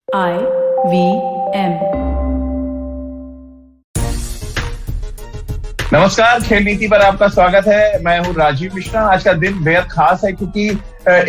IVM। नमस्कार, खेल नीति पर आपका स्वागत है। मैं हूं राजीव मिश्रा। आज का दिन बेहद खास है क्योंकि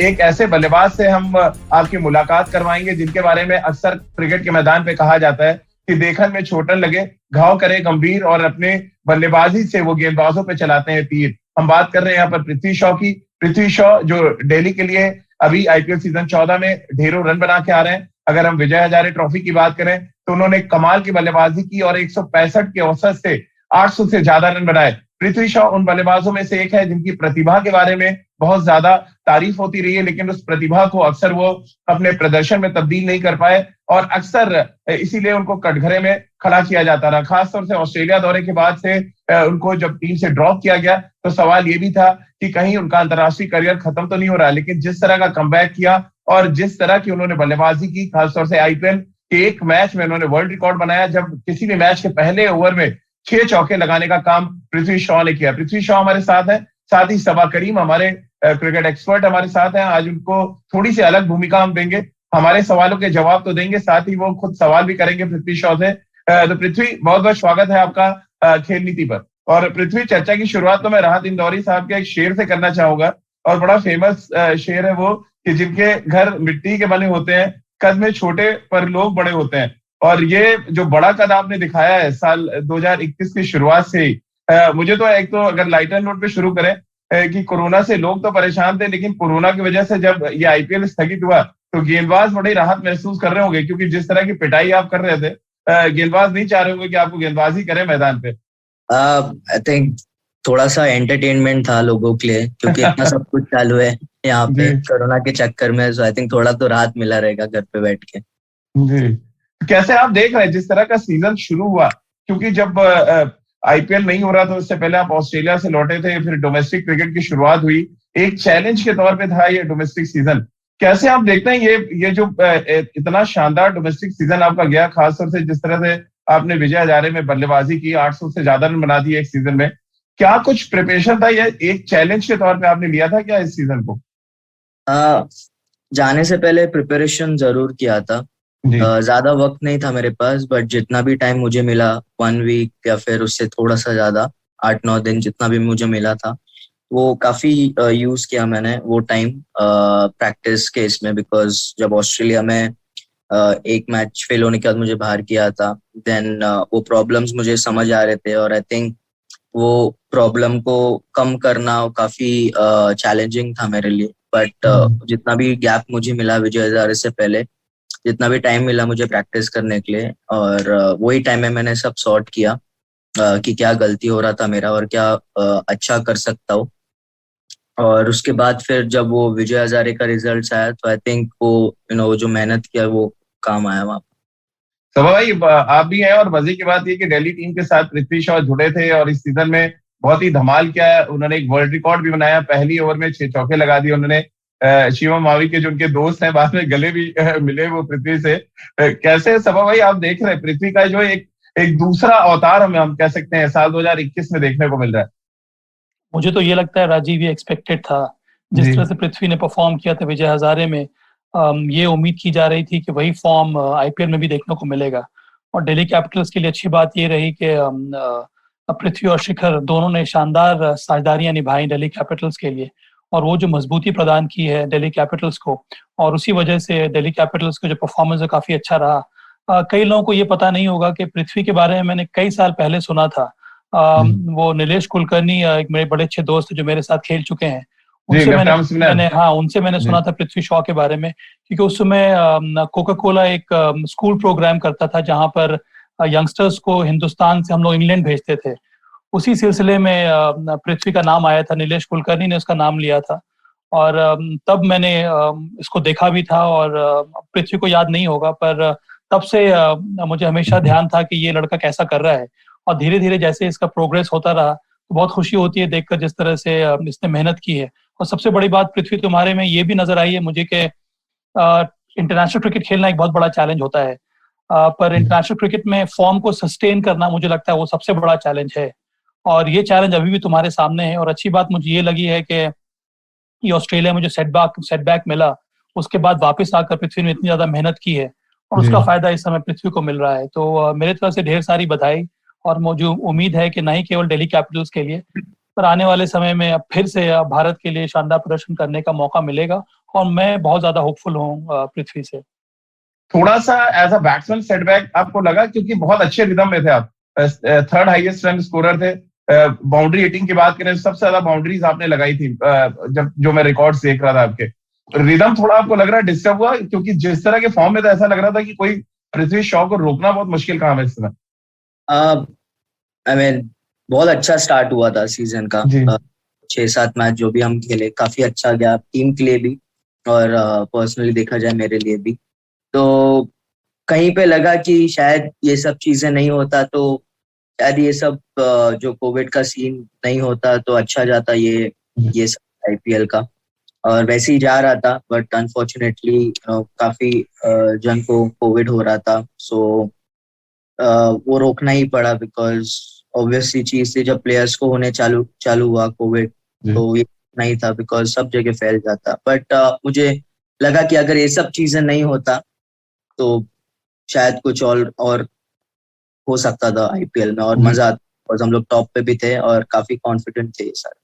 एक ऐसे बल्लेबाज से हम आपकी मुलाकात करवाएंगे जिनके बारे में अक्सर क्रिकेट के मैदान पे कहा जाता है कि देखन में चोटन लगे, घाव करे गंभीर, और अपने बल्लेबाजी से वो गेंदबाजों पे चलाते हैं तीर। हम बात कर रहे हैं यहाँ पर पृथ्वी शॉ की। पृथ्वी शॉ जो दिल्ली के लिए अभी आईपीएल सीजन 14 में ढेरों रन बना के आ रहे हैं। अगर हम विजय हजारे ट्रॉफी की बात करें तो उन्होंने कमाल की बल्लेबाजी की और 165 के औसत से 800 से ज्यादा रन बनाए। पृथ्वी शॉ उन बल्लेबाजों में से एक है जिनकी प्रतिभा के बारे में बहुत ज्यादा तारीफ होती रही है, लेकिन उस प्रतिभा को अक्सर वो अपने प्रदर्शन में तब्दील नहीं कर पाए और अक्सर इसीलिए उनको कटघरे में खड़ा किया जाता रहा। खासतौर से ऑस्ट्रेलिया दौरे के बाद से उनको जब टीम से ड्रॉप किया गया तो सवाल ये भी था कि कहीं उनका अंतर्राष्ट्रीय करियर खत्म तो नहीं हो रहा, लेकिन जिस तरह का कमबैक किया और जिस तरह की उन्होंने बल्लेबाजी की, खासतौर से आईपीएल के एक मैच में उन्होंने वर्ल्ड रिकॉर्ड बनाया जब किसी भी मैच के पहले ओवर में 6 चौके लगाने का काम पृथ्वी शॉ ने किया। पृथ्वी शॉ हमारे साथ है, साथ ही सबा करीम हमारे क्रिकेट एक्सपर्ट हमारे साथ हैं। आज उनको थोड़ी सी अलग भूमिका हम देंगे, हमारे सवालों के जवाब तो देंगे, साथ ही वो खुद सवाल भी करेंगे पृथ्वी शॉ से। तो पृथ्वी, बहुत बहुत स्वागत है आपका खेल नीति पर। और पृथ्वी, चर्चा की शुरुआत तो मैं राहत इंदौरी साहब के एक शेर से करना चाहूंगा, और बड़ा फेमस शेर है वो कि जिनके घर मिट्टी के बने होते हैं, कद में छोटे पर लोग बड़े होते हैं। और ये जो बड़ा कद आपने दिखाया है साल 2021 की शुरुआत से ही, मुझे तो एक तो अगर लाइटर नोट पे शुरू करें कि कोरोना से लोग तो परेशान थे, लेकिन कोरोना की वजह से जब ये आईपीएल स्थगित हुआ तो गेंदबाज बड़ी राहत महसूस कर रहे होंगे, क्योंकि जिस तरह की पिटाई आप कर रहे थे, गेंदबाज नहीं चाह रहे होंगे कि आपको गेंदबाजी करें मैदान पे। आई थिंक थोड़ा सा एंटरटेनमेंट था लोगों के लिए, क्योंकि इतना सब कुछ चालू है यहाँ पे जी कोरोना के चक्कर में। सो आई थिंक थोड़ा तो राहत मिला रहेगा घर पे बैठ के। जी। कैसे आप देख रहे हैं जिस तरह का सीजन शुरू हुआ, क्योंकि जब आईपीएल नहीं हो रहा था उससे पहले आप ऑस्ट्रेलिया से लौटे थे, फिर डोमेस्टिक क्रिकेट की शुरुआत हुई, एक चैलेंज के तौर पे था ये डोमेस्टिक सीजन। कैसे आप देखते हैं ये जो इतना शानदार डोमेस्टिक सीजन आपका गया, खासतौर से जिस तरह से आपने विजय हजारे में बल्लेबाजी की, 800 से ज्यादा रन बना दिए एक सीजन में, क्या कुछ प्रिपरेशन था या एक चैलेंज के तौर पे आपने लिया था क्या इस सीजन को? आ, जाने से पहले प्रिपरेशन जरूर किया था। जी ज्यादा वक्त नहीं था मेरे पास, बट जितना भी टाइम मुझे मिला, 1 वीक या फिर उससे थोड़ा सा ज्यादा, 8-9 दिन जितना भी मुझे मिला था, वो काफी यूज किया मैंने वो टाइम प्रैक्टिस के इसमें। बिकॉज जब ऑस्ट्रेलिया में एक मैच फेल होने के बाद मुझे बाहर किया था, देन वो प्रॉब्लम्स मुझे समझ आ रहे थे, और आई थिंक वो प्रॉब्लम को कम करना काफी चैलेंजिंग था मेरे लिए। बट जितना भी गैप मुझे मिला विजय हजारे से पहले, जितना भी टाइम मिला मुझे प्रैक्टिस करने के लिए, और वही टाइम में मैंने सब सॉर्ट किया कि क्या गलती हो रहा था मेरा और क्या अच्छा कर सकता हूँ। और उसके बाद फिर जब वो विजय हजारे का रिजल्ट आया तो आई थिंक वो वो जो मेहनत किया वो काम आया वहाँ। सभा भाई, आप भी हैं और मजे की बात ये कि दिल्ली टीम के साथ पृथ्वी शॉ जुड़े थे और इस सीजन में बहुत ही धमाल किया है। उन्होंने एक वर्ल्ड रिकॉर्ड भी बनाया, पहली ओवर में 6 चौके लगा दिए उन्होंने। शिवम मावी के जो उनके दोस्त हैं बाद में गले भी मिले वो पृथ्वी से। कैसे सभा भाई आप देख रहे हैं पृथ्वी का जो एक एक दूसरा अवतार हम कह सकते हैं साल 2021 में देखने को मिल रहा है? मुझे तो ये लगता है राजीव, ये एक्सपेक्टेड था। जिस जी तरह से पृथ्वी ने परफॉर्म किया था विजय हजारे में, ये उम्मीद की जा रही थी कि वही फॉर्म आईपीएल में भी देखने को मिलेगा। और दिल्ली कैपिटल्स के लिए अच्छी बात ये रही कि पृथ्वी और शिखर दोनों ने शानदार साझेदारियां निभाई दिल्ली कैपिटल्स के लिए, और वो जो मजबूती प्रदान की है दिल्ली कैपिटल्स को, और उसी वजह से दिल्ली कैपिटल्स का जो परफॉर्मेंस है काफी अच्छा रहा। कई लोगों को ये पता नहीं होगा कि पृथ्वी के बारे में मैंने कई साल पहले सुना था। वो नीलेश कुलकर्णी, एक मेरे बड़े अच्छे दोस्त जो मेरे साथ खेल चुके हैं, जी उनसे मैंने लेफ्ट आर्म स्पिनर। मैंने हाँ उनसे मैंने जी सुना था पृथ्वी शॉ के बारे में। क्योंकि उस समय कोका कोला एक स्कूल प्रोग्राम करता था जहां पर यंगस्टर्स को हिंदुस्तान से हम लोग इंग्लैंड भेजते थे। उसी सिलसिले में पृथ्वी का नाम आया था, नीलेश कुलकर्णी ने उसका नाम लिया था। और तब मैंने इसको देखा भी था, और पृथ्वी को याद नहीं होगा, पर तब से मुझे हमेशा ध्यान था कि ये लड़का कैसा कर रहा है। और धीरे धीरे जैसे इसका प्रोग्रेस होता रहा तो बहुत खुशी होती है देखकर जिस तरह से इसने मेहनत की है। और सबसे बड़ी बात पृथ्वी, तुम्हारे में ये भी नजर आई है मुझे कि इंटरनेशनल क्रिकेट खेलना एक बहुत बड़ा चैलेंज होता है। पर इंटरनेशनल क्रिकेट में फॉर्म को सस्टेन करना मुझे लगता है वो सबसे बड़ा चैलेंज है। और ये चैलेंज अभी भी तुम्हारे सामने है। और अच्छी बात मुझे ये लगी है कि ये ऑस्ट्रेलिया में जो सेटबैक मिला, उसके बाद वापस आकर पृथ्वी ने इतनी ज्यादा मेहनत की है, और उसका फायदा इस समय पृथ्वी को मिल रहा है। तो मेरे तरफ से ढेर सारी बधाई, और मुझे उम्मीद है कि नहीं केवल दिल्ली कैपिटल्स के लिए, पर आने वाले समय में अब फिर से भारत के लिए शानदार प्रदर्शन करने का मौका मिलेगा, और मैं बहुत ज्यादा होपफुल हूँ पृथ्वी से। थोड़ा सा एज अ बैट्समैन सेटबैक आपको लगा, क्योंकि बहुत अच्छे रिदम में थे आप, थर्ड हाईएस्ट रन स्कोरर थे, बाउंड्री हिटिंग की बात करें सबसे ज्यादा बाउंड्रीज आपने लगाई थी, जब जो मैं रिकॉर्ड्स देख रहा था आपके, रिदम थोड़ा आपको लग रहा है डिस्टर्ब हुआ? क्योंकि जिस तरह के फॉर्म में था ऐसा लग रहा था कि कोई पृथ्वी शॉ को रोकना बहुत मुश्किल काम है इस समय। आई मीन बहुत अच्छा स्टार्ट हुआ था सीजन का। जी 6-7 मैच जो भी हम खेले काफी अच्छा गया, टीम के लिए भी और पर्सनली देखा जाए मेरे लिए भी। तो कहीं पे लगा कि शायद ये सब चीजें नहीं होता, तो शायद ये सब जो कोविड का सीन नहीं होता तो अच्छा जाता ये सब आईपीएल का, और वैसे ही जा रहा था। बट अनफॉर्चुनेटली काफी जन को कोविड हो रहा था, सो वो रोकना ही पड़ा, बिकॉज ऑब्वियसली चीज थी जब प्लेयर्स को होने चालू हुआ कोविड, तो ये नहीं था बिकॉज सब जगह फैल जाता। बट मुझे लगा कि अगर ये सब चीजें नहीं होता तो शायद कुछ और हो सकता था आईपीएल में, और मजा आता, और हम लोग टॉप पे भी थे और काफी कॉन्फिडेंट थे ये सारे।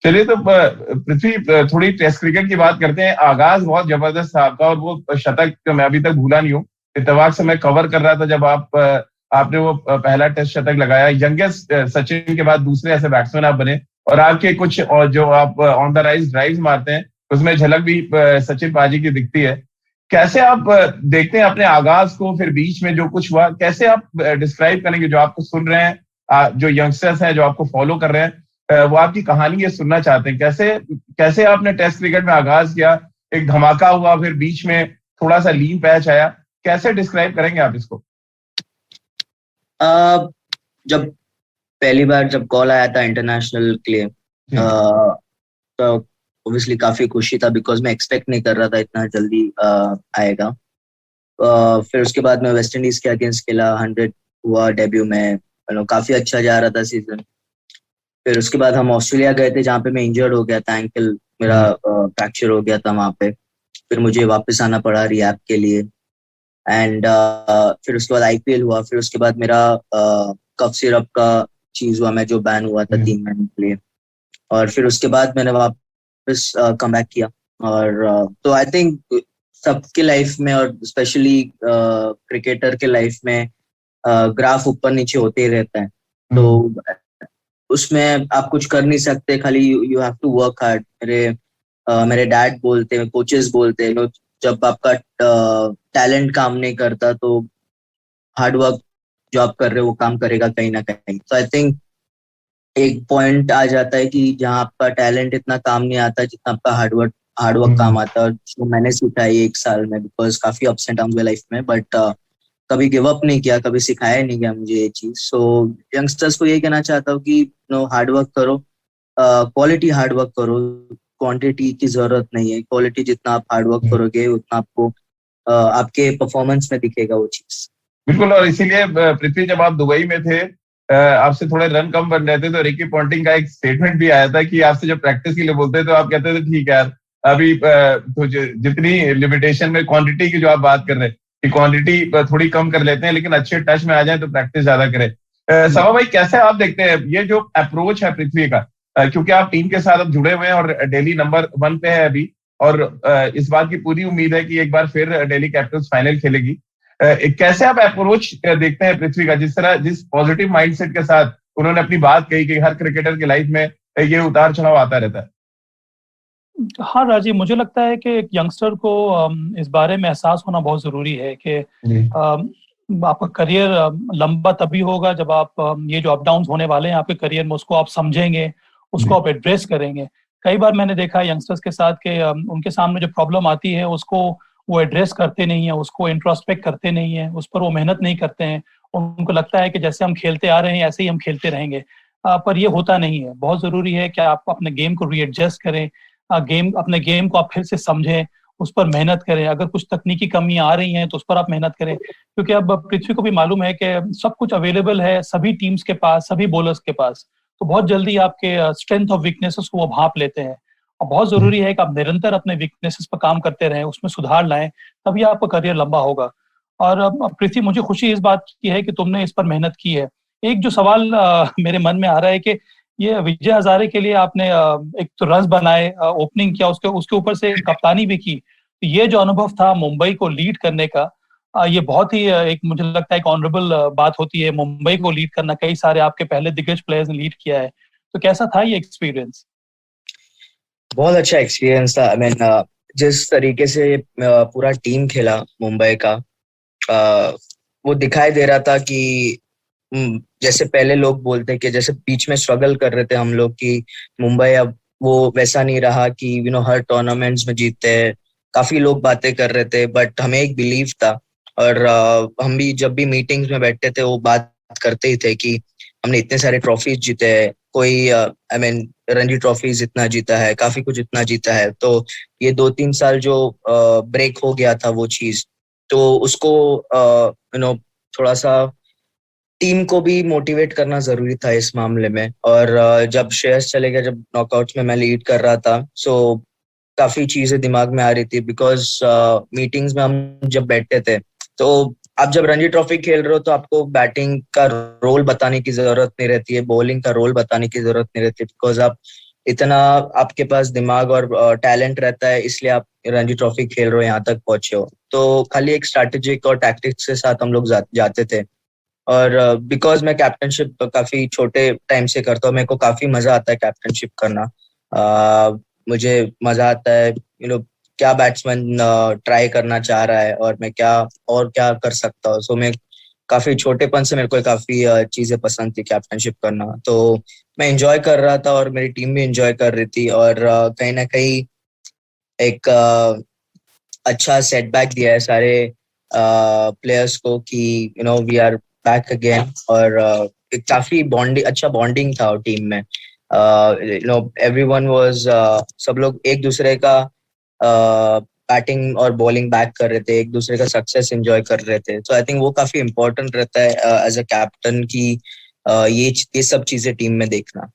चलिए, तो पृथ्वी थोड़ी टेस्ट क्रिकेट की बात करते हैं। आगाज बहुत जबरदस्त था आपका, और वो शतक मैं अभी तक भूला नहीं हूँ। इत्तेफाक से मैं कवर कर रहा था जब आपने वो पहला टेस्ट शतक लगाया, यंगेस्ट सचिन के बाद दूसरे ऐसे बैट्समैन आप बने, और आपके कुछ और जो आप ऑन द राइज ड्राइव्स मारते हैं उसमें झलक भी सचिन पाजी की दिखती है। कैसे आप देखते हैं अपने आगाज को, फिर बीच में जो कुछ हुआ कैसे आप डिस्क्राइब करेंगे? जो आपको सुन रहे हैं, जो यंगस्टर्स हैं जो आपको फॉलो कर रहे हैं, वो आपकी कहानी ये सुनना चाहते हैं। कैसे कैसे आपने टेस्ट क्रिकेट में आगाज किया, एक धमाका हुआ, फिर बीच में थोड़ा सा लीन पैच आया, कैसे डिस्क्राइब करेंगे आप इसको? जब पहली बार जब कॉल आया था इंटरनेशनल के लिए, तो ऑब्वियसली काफी खुशी था, बिकॉज मैं एक्सपेक्ट नहीं कर रहा था इतना जल्दी आएगा। फिर उसके बाद मैं वेस्ट इंडीज के अगेंस्ट खेला, 100 हुआ डेब्यू में, काफी अच्छा जा रहा था सीजन। फिर उसके बाद हम ऑस्ट्रेलिया गए थे, जहाँ पे मैं इंजर्ड हो गया था, एंकल मेरा फ्रैक्चर हो गया था वहाँ पे। फिर मुझे वापस आना पड़ा रिहैब के लिए, एंड फिर उसके बाद आईपीएल हुआ। फिर उसके बाद मेरा कफ सिरप का चीज हुआ, मैं जो बैन हुआ था 3 महीने के लिए, और फिर उसके बाद मैंने वापस कम बैक किया। और तो आई थिंक सबके लाइफ में, और स्पेशली क्रिकेटर के लाइफ में ग्राफ ऊपर नीचे होते ही रहता है, तो उसमें आप कुछ कर नहीं सकते, खाली you have to work hard. मेरे डैड बोलते हैं, कोचेस बोलते हैं, जब आपका टैलेंट काम नहीं करता तो हार्ड वर्क जो आप कर रहे हो वो काम करेगा कहीं ना कहीं। तो आई थिंक एक पॉइंट आ जाता है कि जहाँ आपका टैलेंट इतना काम नहीं आता जितना आपका हार्डवर्क काम आता है। जो मैंने सीखा है 1 साल में, बिकॉज काफी अप्स एंड डाउन हुए लाइफ में, बट कभी गिव अप नहीं किया, कभी सिखाया नहीं गया मुझे ये चीज। सो यंगस्टर्स को ये कहना चाहता हूँ कि हार्डवर्क करो, क्वालिटी हार्डवर्क करो, क्वांटिटी की जरूरत नहीं है। क्वालिटी जितना आप हार्डवर्क करोगे उतना आपको आपके परफॉर्मेंस में दिखेगा वो चीज। बिल्कुल, और इसीलिए पृथ्वी जब आप दुबई में थे, आपसे थोड़े रन कम बन रहे थे, तो रिकी पॉन्टिंग का एक स्टेटमेंट भी आया था कि आपसे जब प्रैक्टिस के लिए बोलते तो आप कहते थे ठीक है यार, अभी तो जितनी लिमिटेशन में क्वांटिटी की जो आप बात कर रहे हैं कि क्वांटिटी थोड़ी कम कर लेते हैं, लेकिन अच्छे टच में आ जाए तो प्रैक्टिस ज्यादा करें। सभा भाई, कैसे आप देखते हैं ये जो अप्रोच है पृथ्वी का? क्योंकि आप टीम के साथ अब जुड़े हुए हैं और दिल्ली नंबर 1 पे है अभी, और इस बात की पूरी उम्मीद है कि एक बार फिर दिल्ली कैपिटल्स फाइनल खेलेगी। कैसे आप अप्रोच देखते हैं पृथ्वी का, जिस पॉजिटिव माइंडसेट के साथ उन्होंने अपनी बात कही कि हर क्रिकेटर की लाइफ में ये उतार चढ़ाव आता रहता है? हाँ राजीव, मुझे लगता है कि एक यंगस्टर को इस बारे में एहसास होना बहुत जरूरी है कि आपका करियर लंबा तभी होगा जब आप ये जो अप डाउन होने वाले हैं आपके करियर में, उसको आप समझेंगे, उसको आप एड्रेस करेंगे। कई बार मैंने देखा है यंगस्टर्स के साथ कि उनके सामने जो प्रॉब्लम आती है उसको वो एड्रेस करते नहीं है, उसको इंट्रोस्पेक्ट करते नहीं है, उस पर वो मेहनत नहीं करते हैं। उनको लगता है कि जैसे हम खेलते आ रहे हैं ऐसे ही हम खेलते रहेंगे, पर ये होता नहीं है। बहुत जरूरी है कि आप अपने गेम को रीएडजस्ट करें, अपने गेम को आप फिर से समझें, उस पर मेहनत करें। अगर कुछ तकनीकी कमियां आ रही हैं तो उस पर आप मेहनत करें, क्योंकि अब पृथ्वी को भी मालूम है कि सब कुछ अवेलेबल है सभी टीम्स के पास, सभी बॉलर्स के पास। तो बहुत जल्दी आपके स्ट्रेंथ और वीकनेसेस को वो भांप लेते हैं, और बहुत जरूरी है कि आप निरंतर अपने वीकनेसेस पर काम करते रहें, उसमें सुधार लाएं, तभी आपका करियर लंबा होगा। और पृथ्वी, मुझे खुशी इस बात की है कि तुमने इस पर मेहनत की है। एक जो सवाल मेरे मन में आ रहा है कि ये विजय हजारे के लिए आपने एक तो रन्स बनाए, ओपनिंग किया, उसके उसके ऊपर से कप्तानी भी की। तो ये जो अनुभव था मुंबई को लीड करने का, ये बहुत ही एक, मुझे लगता है एक ऑनरेबल बात होती है मुंबई को लीड करना। कई सारे आपके पहले दिग्गज प्लेयर्स ने लीड किया है, तो कैसा था ये एक्सपीरियंस? बहुत अच्छा एक्सपीरियंस था। आई मीन जिस तरीके से पूरा टीम खेला मुंबई का, वो दिखाई दे रहा था कि जैसे पहले लोग बोलते कि जैसे बीच में स्ट्रगल कर रहे थे हम लोग कि मुंबई अब वो वैसा नहीं रहा कि हर टूर्नामेंट्स में जीतते हैं। काफी लोग बातें कर रहे थे, बट हमें एक बिलीव था। और हम भी जब भी मीटिंग्स में बैठते थे वो बात करते ही थे कि हमने इतने सारे ट्रॉफीज जीते हैं। कोई आई मीन रणजी ट्रॉफीज इतना जीता है, काफी कुछ इतना जीता है। तो ये 2-3 साल जो ब्रेक हो गया था वो चीज, तो उसको थोड़ा सा टीम को भी मोटिवेट करना जरूरी था इस मामले में। और जब श्रेयस चले गए, जब नॉकआउट्स में मैं लीड कर रहा था, सो काफी चीजें दिमाग में आ रही थी। बिकॉज मीटिंग्स में हम जब बैठते थे, तो आप जब रणजी ट्रॉफी खेल रहे हो तो आपको बैटिंग का रोल बताने की जरूरत नहीं रहती है, बॉलिंग का रोल बताने की जरूरत नहीं रहती, बिकॉज आप इतना आपके पास दिमाग और टैलेंट रहता है, इसलिए आप रणजी ट्रॉफी खेल रहे हो, यहाँ तक पहुंचे हो। तो खाली एक स्ट्रैटेजिक और टैक्टिक्स के साथ हम लोग जाते थे। और बिकॉज मैं कैप्टनशिप काफी छोटे टाइम से करता हूँ, मेरे को काफी मजा आता है कैप्टनशिप करना। मुझे मजा आता है क्या बैट्समैन ट्राई करना चाह रहा है और मैं क्या कर सकता हूँ। सो मैं काफी छोटेपन से मेरे को काफी चीजें पसंद थी कैप्टनशिप करना। तो मैं एंजॉय कर रहा था और मेरी टीम भी एंजॉय कर रही थी। और कहीं ना कहीं एक अच्छा सेटबैक दिया है सारे प्लेयर्स को कि वी आर बैक अगेन। और एक काफी अच्छा बॉन्डिंग था टीम में। एवरीवन वाज, सब लोग एक दूसरे का बैटिंग और बॉलिंग बैक कर रहे थे, एक दूसरे का सक्सेस एंजॉय कर रहे थे। तो आई थिंक वो काफी इंपॉर्टेंट रहता है एज अ कैप्टन की ये सब चीजें टीम में देखना।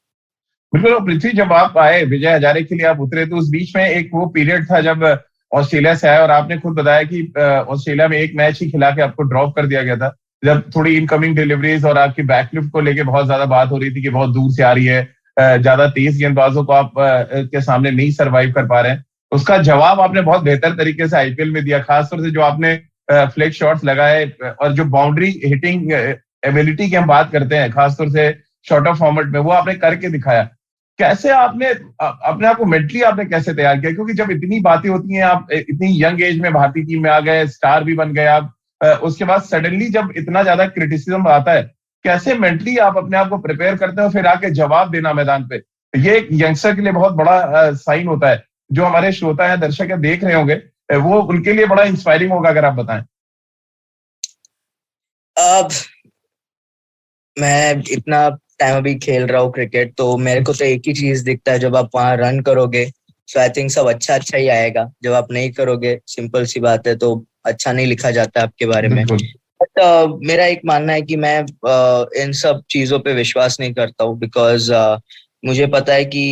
बिल्कुल। और पृथ्वी, जब आप आए विजय हजारे के लिए, आप उतरे, तो उस बीच में एक वो पीरियड था जब ऑस्ट्रेलिया से आए और आपने खुद बताया कि ऑस्ट्रेलिया में एक मैच ही खिला के आपको ड्रॉप कर दिया गया था, जब थोड़ी इनकमिंग डिलीवरीज और आपकी बैकलिफ्ट को लेके बहुत ज्यादा बात हो रही थी कि बहुत दूर से आ रही है, ज्यादा तेज गेंदबाजों को आप के सामने नहीं सर्वाइव कर पा रहे हैं। उसका जवाब आपने बहुत बेहतर तरीके से आईपीएल में दिया, खासतौर से जो आपने फ्लेक शॉट्स लगाए और जो बाउंड्री हिटिंग एबिलिटी की हम बात करते हैं, खासतौर से शॉर्ट ऑफ फॉर्मेट में, वो आपने करके दिखाया। कैसे आपने अपने आप को मेंटली आपने कैसे तैयार किया? क्योंकि जब इतनी बातें होती हैं, आप इतनी यंग एज में भारतीय टीम में आ गए, स्टार भी बन गए आप, उसके बाद सडनली जब इतना ज्यादा क्रिटिसिज्म आता है, कैसे मेंटली आप अपने आप को प्रिपेयर करते हो फिर आके जवाब देना मैदान पे? ये एक यंगस्टर के लिए बहुत बड़ा साइन होता है। जो हमारे श्रोता है, दर्शक है, देख रहे होंगे, वो उनके लिए बड़ा इंस्पायरिंग होगा अगर आप बताएं। अब मैं इतना टाइम अभी खेल रहा हूँ क्रिकेट, तो मेरे को तो एक ही चीज दिखता है, जब आप वहां रन करोगे तो आई थिंक सब अच्छा ही आएगा। जब आप नहीं करोगे, सिंपल सी बात है, तो अच्छा नहीं लिखा जाता आपके बारे में। बिल्कुल। बट मेरा एक मानना है कि मैं इन सब चीजों पे विश्वास नहीं करता हूँ। बिकॉज मुझे पता है कि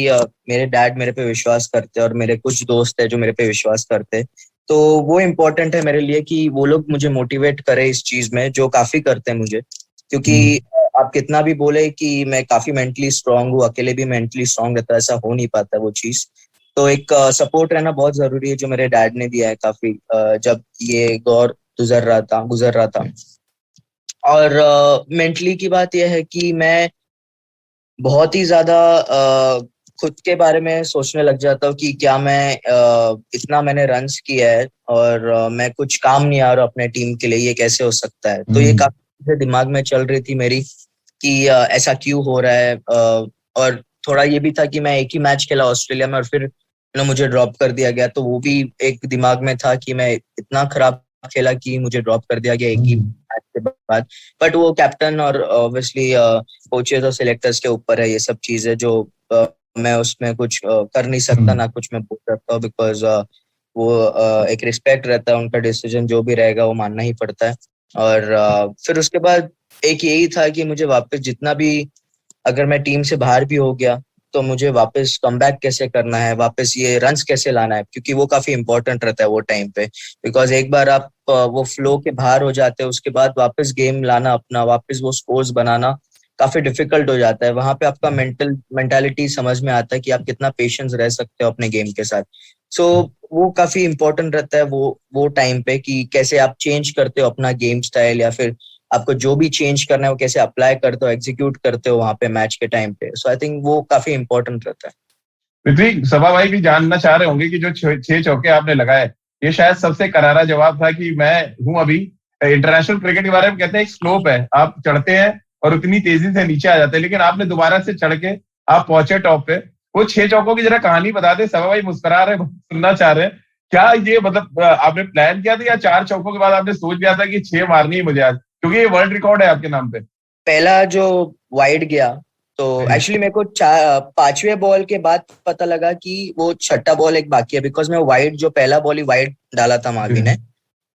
मेरे डैड मेरे पे विश्वास करते हैं और मेरे कुछ दोस्त है जो मेरे पे विश्वास करते हैं। तो वो इम्पोर्टेंट है मेरे लिए कि वो लोग मुझे मोटिवेट करे इस चीज में, जो काफी करते हैं मुझे। क्योंकि आप कितना भी बोले कि मैं काफी मेंटली स्ट्रांग हूँ, अकेले भी मेंटली स्ट्रांग रहता है, ऐसा हो नहीं पाता वो चीज। तो एक सपोर्ट रहना बहुत जरूरी है, जो मेरे डैड ने दिया है काफी, जब ये दौर गुजर रहा था। और मेंटली की बात यह है कि मैं बहुत ही ज्यादा खुद के बारे में सोचने लग जाता हूँ कि क्या मैं इतना मैंने रन्स किया है और मैं कुछ काम नहीं आ रहा अपने टीम के लिए, ये कैसे हो सकता है। तो ये काफी दिमाग में चल रही थी मेरी कि ऐसा क्यों हो रहा है। और थोड़ा ये भी था कि मैं एक ही मैच खेला ऑस्ट्रेलिया में और फिर मुझे ड्रॉप कर दिया गया, तो वो भी एक दिमाग में था कि मैं इतना खराब खेला कि मुझे ड्रॉप कर दिया गया एक ही मैच के बाद। बट वो कैप्टन और ऑब्वियसली कोचेज और सिलेक्टर्स के ऊपर है ये सब चीजें, जो मैं उसमें कुछ कर नहीं सकता, ना कुछ मैं बोल सकता हूँ। बिकॉज वो एक रिस्पेक्ट रहता है, उनका डिसीजन जो भी रहेगा वो मानना ही पड़ता है। और फिर उसके बाद एक यही था कि मुझे वापस जितना भी, अगर मैं टीम से बाहर भी हो गया तो मुझे वापस कमबैक कैसे करना है, वापस ये रन्स कैसे लाना है, क्योंकि वो काफी इंपॉर्टेंट रहता है वो टाइम पे। बिकॉज एक बार आप वो फ्लो के बाहर हो जाते हैं, उसके बाद वापस गेम लाना अपना, वापस वो स्कोर्स बनाना काफी डिफिकल्ट हो जाता है। वहां पे आपका मेंटालिटी समझ में आता है कि आप कितना पेशेंस रह सकते हो अपने गेम के साथ। सो वो काफी इंपॉर्टेंट रहता है वो टाइम पे कि कैसे आप चेंज करते हो अपना गेम स्टाइल, या फिर आपको जो भी चेंज करना है वो कैसे अप्लाई करते हो, एग्जीक्यूट करते हो वहां पे मैच के टाइम पे। सो आई थिंक वो काफी इंपॉर्टेंट रहता है। पृथ्वी, सभा भाई भी जानना चाह रहे होंगे कि जो 6 चौके आपने लगाए, ये शायद सबसे करारा जवाब था कि मैं हूं अभी। इंटरनेशनल क्रिकेट के बारे में कहते हैं एक स्लोप है, आप चढ़ते हैं और उतनी तेजी से नीचे आ जाते हैं, लेकिन आपने दोबारा से चढ़ के आप पहुंचे टॉप पे। वो 6 चौकों की जरा कहानी बता दे। सभा भाई मुस्कुरा रहे हैं, सुनना चाह रहे हैं। क्या ये मतलब आपने प्लान किया था या 4 चौकों के बाद आपने सोच लिया था कि 6 मारनी है मुझे आज, क्योंकि ये वर्ल्ड रिकॉर्ड है आपके नाम पे? पहला जो वाइड गया, तो जी एक्चुअली मेरे को 5वें बॉल के बाद पता लगा कि वो छठा बॉल एक बाकी है, बिकॉज मैं वाइड जो पहला बॉल ही वाइड डाला था मावी जी ने,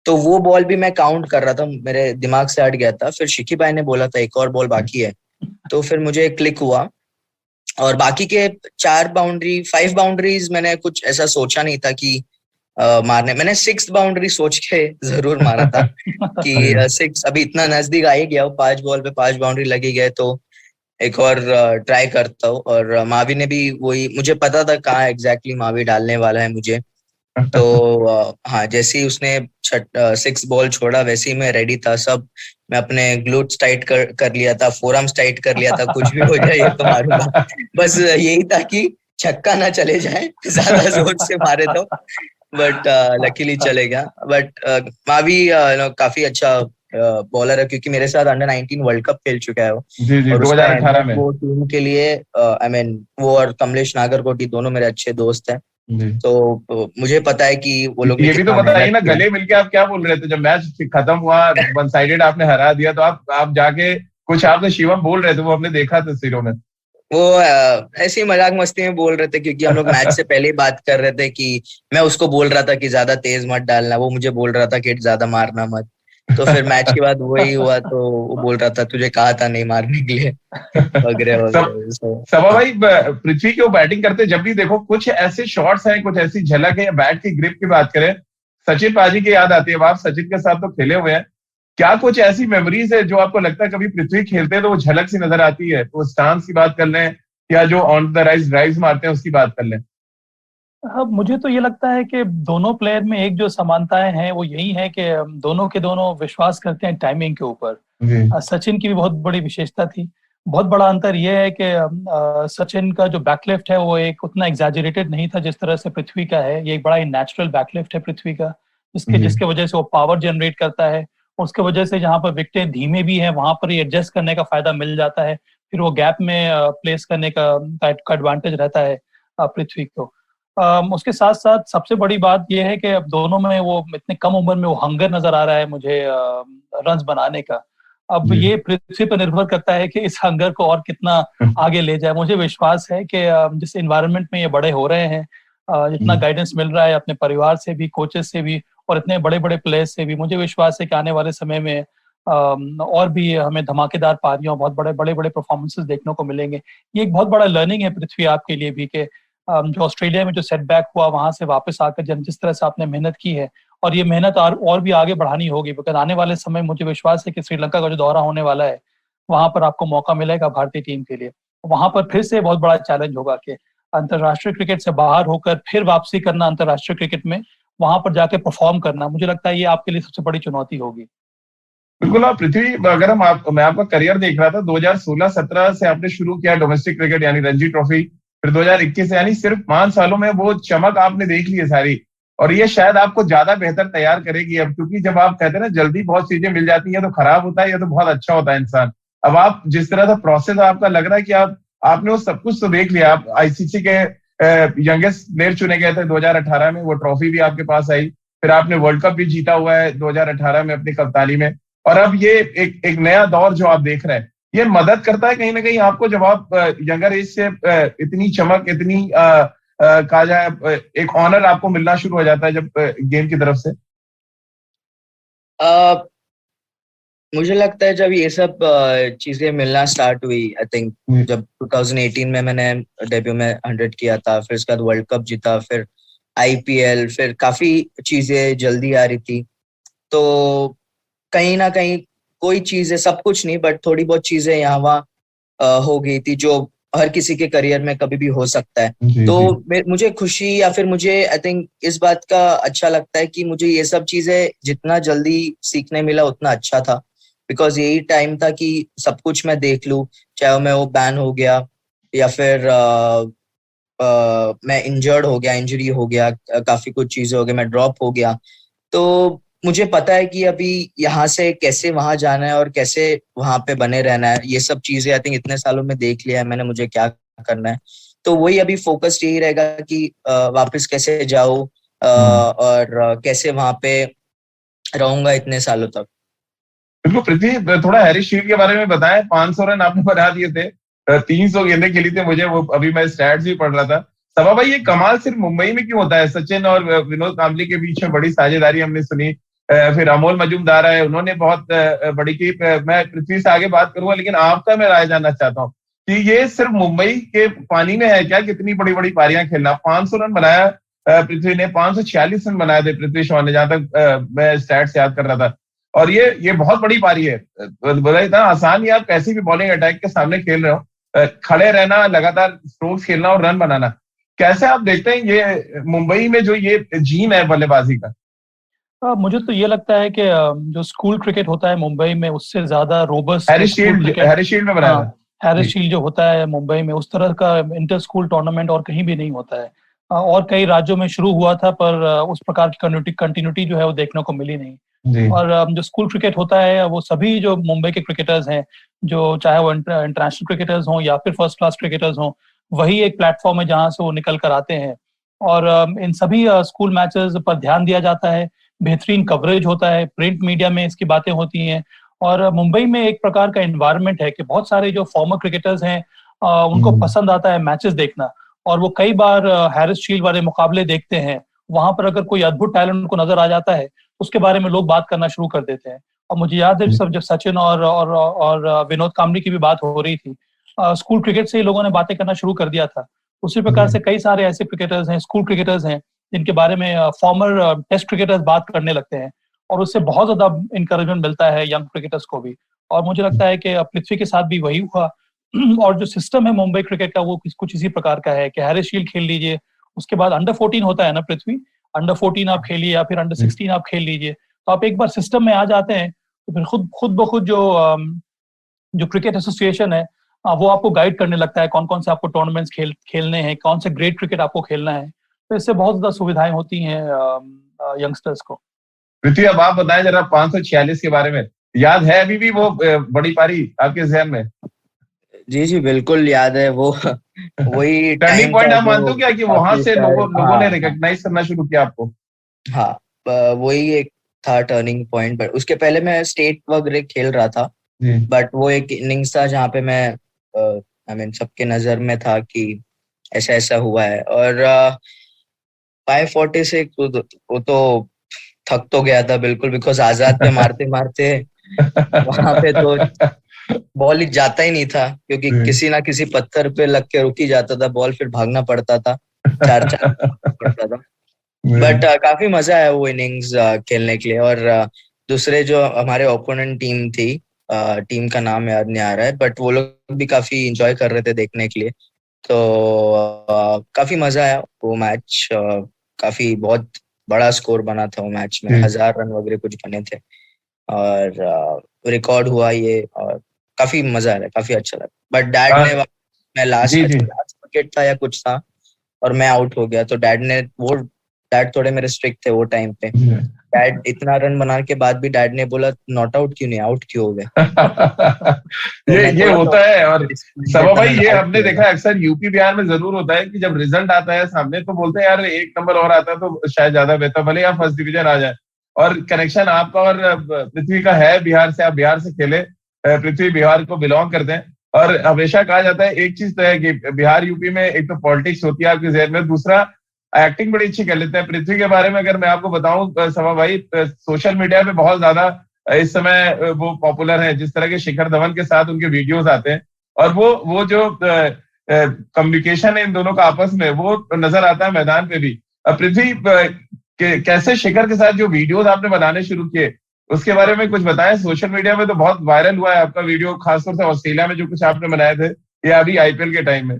तो वो बॉल भी मैं काउंट कर रहा था, मेरे दिमाग से हट गया था। फिर शिकी भाई ने बोला था एक और बॉल बाकी है, तो फिर मुझे क्लिक हुआ। और बाकी के 5 बाउंड्रीज मैंने कुछ ऐसा सोचा नहीं था कि मारने। मैंने 6 बाउंड्री सोच के जरूर मारा था कि जी 6 अभी इतना नजदीक आ ही गया, 5 बॉल पे 5 बाउंड्री लगी गए, तो एक और ट्राई करता हूँ। और मावी ने भी वही, मुझे पता था कहाँ एग्जैक्टली मावी डालने वाला है मुझे। तो हाँ, जैसे ही उसने 6 बॉल छोड़ा वैसे ही मैं रेडी था सब। मैं अपने ग्लूट्स टाइट कर लिया था, फोरआर्म्स टाइट कर लिया था, कुछ भी हो जाए ये तो मारूंगा। बस यही था कि छक्का ना चले जाए ज्यादा जोर से मारे तो। बट लकीली चले गया। बट मावी काफी अच्छा बॉलर है, क्योंकि मेरे साथ अंडर 19 वर्ल्ड कप खेल चुका है वो। जी जी और उसका 2018 अहमियत में। वो टीम के लिए, आई मीन वो और कमलेश नागरकोटी दोनों मेरे अच्छे दोस्त हैं। जी तो मुझे पता है कि वो लोग ने ये भी तो कितना बताइए मेहनत ना, किया है। गले मिलके आप क्या बोल रहे थे जब मैच खत्म हुआ, वन साइडेड आपने हरा दिया, तो आप जाके कुछ आपने शिवम बोल रहे थे, वो हमने देखा तस्वीरों में। वो ऐसे ही मजाक मस्ती में बोल रहे थे, क्योंकि हम लोग मैच से पहले ही बात कर रहे थे कि मैं उसको बोल रहा था कि ज्यादा तेज मत डालना, वो मुझे बोल रहा था कि ज्यादा मारना मत। तो फिर मैच के बाद वही हुआ, तो वो बोल रहा था तुझे कहा था नहीं मारने के लिए, वगैरह सब वगैरह। सो सभा हाँ। भाई, पृथ्वी को बैटिंग करते जब भी देखो कुछ ऐसे शॉट्स हैं, कुछ ऐसी झलक है, या बैट की ग्रिप की बात करें, सचिन पाजी की याद आती है। अब आप सचिन के साथ तो खेले हुए हैं, क्या कुछ ऐसी मेमोरीज है जो आपको लगता है कभी पृथ्वी खेलते हैं तो वो झलक सी नजर आती है? तो स्टांस की बात कर लें, या जो ऑन द राइज ड्राइव्स मारते हैं उसकी बात कर लें। हाँ, मुझे तो ये लगता है कि दोनों प्लेयर में एक जो समानताएं हैं वो यही है कि दोनों के दोनों विश्वास करते हैं टाइमिंग के ऊपर। जी सचिन की भी बहुत बड़ी विशेषता थी। बहुत बड़ा अंतर यह है कि सचिन का जो बैकलिफ्ट है वो एक उतना एग्जैजरेटेड नहीं था जिस तरह से पृथ्वी का है। ये एक बड़ा ही नेचुरल बैकलिफ्ट है पृथ्वी का, जिसके जी जिसके वजह से वो पावर जनरेट करता है। और उसके वजह से जहाँ पर विकेटें धीमे भी हैं वहां पर एडजस्ट करने का फायदा मिल जाता है। फिर वो गैप में प्लेस करने का एडवांटेज रहता है पृथ्वी को। उसके साथ साथ सबसे बड़ी बात यह है कि अब दोनों में वो इतने कम उम्र में वो हंगर नजर आ रहा है मुझे रन्स बनाने का। अब जी ये पृथ्वी पर निर्भर करता है कि इस हंगर को और कितना आगे ले जाए। मुझे विश्वास है कि जिस एनवायरनमेंट में ये बड़े हो रहे हैं, जितना गाइडेंस मिल रहा है अपने परिवार से भी, कोचेस से भी, और इतने बड़े बड़े प्लेयर्स से भी, मुझे विश्वास है कि आने वाले समय में और भी हमें धमाकेदार पारियों, बहुत बड़े बड़े बड़े परफॉर्मेंसेस देखने को मिलेंगे। ये एक बहुत बड़ा लर्निंग है पृथ्वी आपके लिए भी, कि जो ऑस्ट्रेलिया में जो सेटबैक हुआ वहां से वापस आकर जिस तरह से आपने मेहनत की है, और ये मेहनत और भी आगे बढ़ानी होगी, बिकॉज आने वाले समय मुझे विश्वास है कि श्रीलंका का जो दौरा होने वाला है वहां पर आपको मौका मिलेगा भारतीय टीम के लिए। वहां पर फिर से बहुत बड़ा चैलेंज होगा कि अंतर्राष्ट्रीय क्रिकेट से बाहर होकर फिर वापसी करना अंतर्राष्ट्रीय क्रिकेट में, वहां पर जाके परफॉर्म करना। मुझे लगता है ये आपके लिए सबसे बड़ी चुनौती होगी। बिल्कुल। आप पृथ्वी, अगर मैं आपका करियर देख रहा था, 2016-17 से आपने शुरू किया डोमेस्टिक क्रिकेट यानी रणजी ट्रॉफी, फिर 2021 से, यानी सिर्फ 5 सालों में वो चमक आपने देख ली है सारी। और ये शायद आपको ज्यादा बेहतर तैयार करेगी अब, क्योंकि जब आप कहते हैं ना जल्दी बहुत चीजें मिल जाती हैं तो खराब होता है या तो बहुत अच्छा होता है इंसान। अब आप जिस तरह का प्रोसेस आपका लग रहा है कि आपने वो सब कुछ तो देख लिया। आप आईसीसी के यंगेस्ट प्लेयर चुने गए थे 2018 में, वो ट्रॉफी भी आपके पास आई। फिर आपने वर्ल्ड कप भी जीता हुआ है 2018 में अपनी कप्तानी में। और अब ये एक नया दौर जो आप देख रहे हैं, ये मदद करता है कहीं ना कहीं आपको, जब आप यंगर एज से इतनी चमक, इतनी कहा जाए एक ऑनर आपको मिलना शुरू हो जाता है जब गेम की तरफ से। मुझे लगता है जब ये सब चीजें मिलना स्टार्ट हुई, आई थिंक जब 2018 में मैंने डेब्यू में 100 किया था, फिर उसके बाद वर्ल्ड कप जीता, फिर आईपीएल, फिर काफी चीजें जल्दी आ रही थी, तो कहीं ना कहीं कोई चीजें, सब कुछ नहीं बट थोड़ी बहुत चीजें यहाँ वहाँ हो गई थी जो हर किसी के करियर में कभी भी हो सकता है। जी तो जी मुझे खुशी या फिर मुझे आई थिंक इस बात का अच्छा लगता है कि मुझे ये सब चीजें जितना जल्दी सीखने मिला उतना अच्छा था, बिकॉज यही टाइम था कि सब कुछ मैं देख लूं, चाहे मैं वो बैन हो गया या फिर मैं इंजर्ड हो गया, इंजरी हो गया, काफी कुछ चीजें हो गई, मैं ड्रॉप हो गया। तो मुझे पता है कि अभी यहाँ से कैसे वहां जाना है और कैसे वहां पे बने रहना है। ये सब चीजें आई थिंक इतने सालों में देख लिया है मैंने, मुझे क्या करना है। तो वही अभी फोकस यही रहेगा कि वापस कैसे जाऊं, और कैसे वहां पे रहूंगा इतने सालों तक। बिल्कुल। पृथ्वी, थोड़ा हैरिस शील्ड के बारे में बताएं। 500 रन आपने बना दिए थे, 300 गेंदें खेली थी, मुझे वो अभी मैं स्टैट्स भी पढ़ रहा था। सभा भाई, ये कमाल सिर्फ मुंबई में क्यों होता है? सचिन और विनोद कांबली के बीच में बड़ी साझेदारी हमने सुनी। फिर अमोल मजूमदार है, उन्होंने बहुत बड़ी की। मैं पृथ्वी से आगे बात करूंगा, लेकिन आपका मैं राय जानना चाहता हूँ कि ये सिर्फ मुंबई के पानी में है क्या? कितनी बड़ी बड़ी पारियां खेलना। 500 रन बनाया पृथ्वी ने, 546 रन बनाए थे पृथ्वी शॉ ने, जहां तक मैं स्टैट्स याद कर रहा था। और ये बहुत बड़ी पारी है। बोला इतना आसान नहीं, आप कैसी भी बॉलिंग अटैक के सामने खेल रहे हो, खड़े रहना, लगातार स्ट्रोक्स खेलना और रन बनाना। कैसे आप देखते हैं ये मुंबई में जो ये जीन है बल्लेबाजी का? मुझे तो ये लगता है कि जो स्कूल क्रिकेट होता है मुंबई में उससे ज्यादा robust school cricket. Harris shield में बनाया हाँ, था। हैरिस जी शील्ड जो होता है मुंबई में, उस तरह का इंटर स्कूल टूर्नामेंट और कहीं भी नहीं होता है। और कई राज्यों में शुरू हुआ था, पर उस प्रकार की कंटिन्यूटी जो है वो देखने को मिली नहीं। जी और जो स्कूल क्रिकेट होता है वो सभी जो मुंबई के क्रिकेटर्स हैं, जो चाहे वो इंटरनेशनल क्रिकेटर्स हों या फिर फर्स्ट क्लास क्रिकेटर्स हों, वही एक प्लेटफॉर्म है जहां से वो निकल कर आते हैं। और इन सभी स्कूल मैचेस पर ध्यान दिया जाता है, बेहतरीन कवरेज होता है, प्रिंट मीडिया में इसकी बातें होती हैं। और मुंबई में एक प्रकार का एनवायरनमेंट है कि बहुत सारे जो फॉर्मर क्रिकेटर्स हैं, उनको पसंद आता है मैचेस देखना। और वो कई बार हैरिस शील्ड वाले मुकाबले देखते हैं। वहां पर अगर कोई अद्भुत टैलेंट उनको नजर आ जाता है, उसके बारे में लोग बात करना शुरू कर देते हैं। और मुझे याद है सब, जब सचिन और विनोद कांबली की भी बात हो रही थी, स्कूल क्रिकेट से ही लोगों ने बातें करना शुरू कर दिया था। उसी प्रकार से कई सारे ऐसे क्रिकेटर्स हैं, स्कूल क्रिकेटर्स हैं, जिनके बारे में फॉर्मर टेस्ट क्रिकेटर्स बात करने लगते हैं। और उससे बहुत ज्यादा इंकरेजमेंट मिलता है यंग क्रिकेटर्स को भी। और मुझे लगता है कि पृथ्वी के साथ भी वही हुआ। और जो सिस्टम है मुंबई क्रिकेट का वो कुछ इसी प्रकार का है कि हैरिस शील्ड खेल लीजिए, उसके बाद अंडर 14 होता है ना पृथ्वी, अंडर 14 आप खेलिए या फिर अंडर 16 आप खेल लीजिए, तो आप एक बार सिस्टम में आ जाते हैं, तो फिर खुद खुद ब खुद जो क्रिकेट एसोसिएशन है, वो आपको गाइड करने लगता है कौन कौन से आपको टूर्नामेंट्स खेलने हैं, कौन से ग्रेट क्रिकेट आपको खेलना है। तो इससे बहुत ज्यादा सुविधाएं होती हैं यंगस्टर्स को। पृथ्वी, अब आप बताएं जरा 546 के बारे में। याद है अभी भी वो बड़ी पारी आपके जहन में? जी जी बिल्कुल याद है वो। वही टर्निंग टाइम पॉइंट था आप मानते जो हो क्या कि वहां काफी से शायद, लोगों ने हाँ हाँ रिकॉग्नाइज करना शुरू किया आपको? हाँ, वही एक था टर्निंग पॉइंट। बट उसके पहले मैं स्टेट वगैरह खेल रहा था, जी बट वो एक इनिंग्स था जहाँ पे मैं आई मीन सबके नजर में था कि ऐसा ऐसा हुआ है। और 540 से वो तो थक तो गया था बिल्कुल, बिकॉज आजाद पे मारते मारते वहां पे तो बॉल ही जाता ही नहीं था, क्योंकि किसी ना किसी पत्थर पे लग के रुक ही जाता था बॉल, फिर भागना पड़ता था, चार चार पड़ता था। बट काफी मजा आया वो इनिंग्स खेलने के लिए। और दूसरे जो हमारे ओपोनेंट टीम थी, टीम का नाम याद नहीं आ रहा है, बट वो लोग भी काफी इंजॉय कर रहे थे देखने के लिए। तो काफी मजा आया वो मैच। काफी बहुत बड़ा स्कोर बना था वो मैच में, 1000 रन वगैरह कुछ बने थे, और रिकॉर्ड हुआ ये, और काफी मजा आया, काफी अच्छा लगा। बट डैड ने, मैं लास्ट जी आई जी थिंक लास्ट विकेट था या कुछ था, और मैं आउट हो गया, तो डैड थोड़े मेरे स्ट्रिक्ट थे वो टाइम पे। डैड इतना रन बनाने के बाद भी डैड ने बोला नॉट आउट क्यों नहीं, आउट क्यों हो गए? तो मैं ये थोड़ा सा होता है। और डिसअपॉइंटेड सभा था, भाई, मैं ये आउट हमने हो देखा गया। है अक्सर यूपी बिहार में जरूर होता है कि जब रिजल्ट आता है सामने तो बोलते हैं यार एक नंबर और आता है तो शायद ज्यादा बेहतर, भले या फर्स्ट डिवीजन आ जाए। और कनेक्शन आपका और पृथ्वी का है बिहार से, आप बिहार से खेले, पृथ्वी बिहार को बिलोंग करते हैं। और हमेशा कहा जाता है एक चीज तो है कि बिहार यूपी में एक तो पॉलिटिक्स होती है आपके जहन में, दूसरा एक्टिंग बड़ी अच्छी कर लेते हैं। पृथ्वी के बारे में अगर मैं आपको बताऊं सभा भाई, सोशल मीडिया पे बहुत ज्यादा इस समय वो पॉपुलर है, जिस तरह के शिखर धवन के साथ उनके वीडियोस आते हैं, और वो जो कम्युनिकेशन है इन दोनों का आपस में, वो नजर आता है मैदान पे भी। पृथ्वी, कैसे शिखर के साथ जो वीडियोस आपने बनाने शुरू किए, उसके बारे में कुछ बताएं। सोशल मीडिया में तो बहुत वायरल हुआ है आपका वीडियो, खासतौर से ऑस्ट्रेलिया में जो कुछ आपने बनाए थे, या अभी आईपीएल के टाइम में।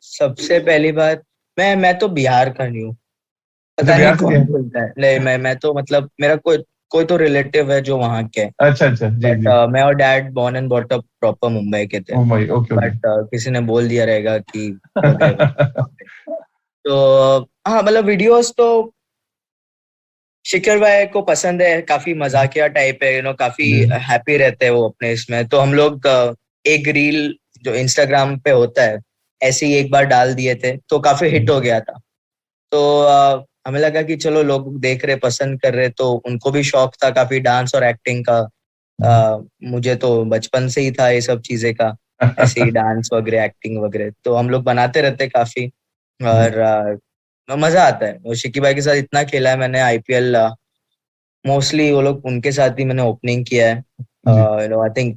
सबसे पहली बात, मैं तो बिहार का नहीं हूँ, अच्छा, पता नहीं बिहार से कौन हैं? बोलता है। नहीं, मैं तो मतलब मेरा कोई तो रिलेटिव है जो वहाँ के, अच्छा अच्छा, जी बट जी। मैं और dad born and brought up proper Mumbai के थे। Oh my, okay okay. But किसी ने बोल दिया रहेगा कि वो गए वहाँ पे। तो हाँ, मतलब वीडियोस तो शिखर भाई को पसंद है, काफी मजाकिया टाइप है, काफी जी हैप्पी रहते हैं वो अपने इसमें। तो हम लोग एक रील जो इंस्टाग्राम पे होता है, ऐसे ही एक बार डाल दिए थे, तो काफी हिट हो गया था। तो हमें लगा कि चलो लोग देख रहे, पसंद कर रहे, तो उनको भी शौक था काफी डांस और एक्टिंग का। मुझे तो बचपन से ही था ये सब चीजें का, ऐसे ही डांस वगैरह, एक्टिंग वगैरह, तो हम लोग बनाते रहते काफी। और मजा आता है। और शिकी भाई के साथ इतना खेला है मैंने आईपीएल, मोस्टली वो लोग उनके साथ ही मैंने ओपनिंग किया है। जी। आई थिंक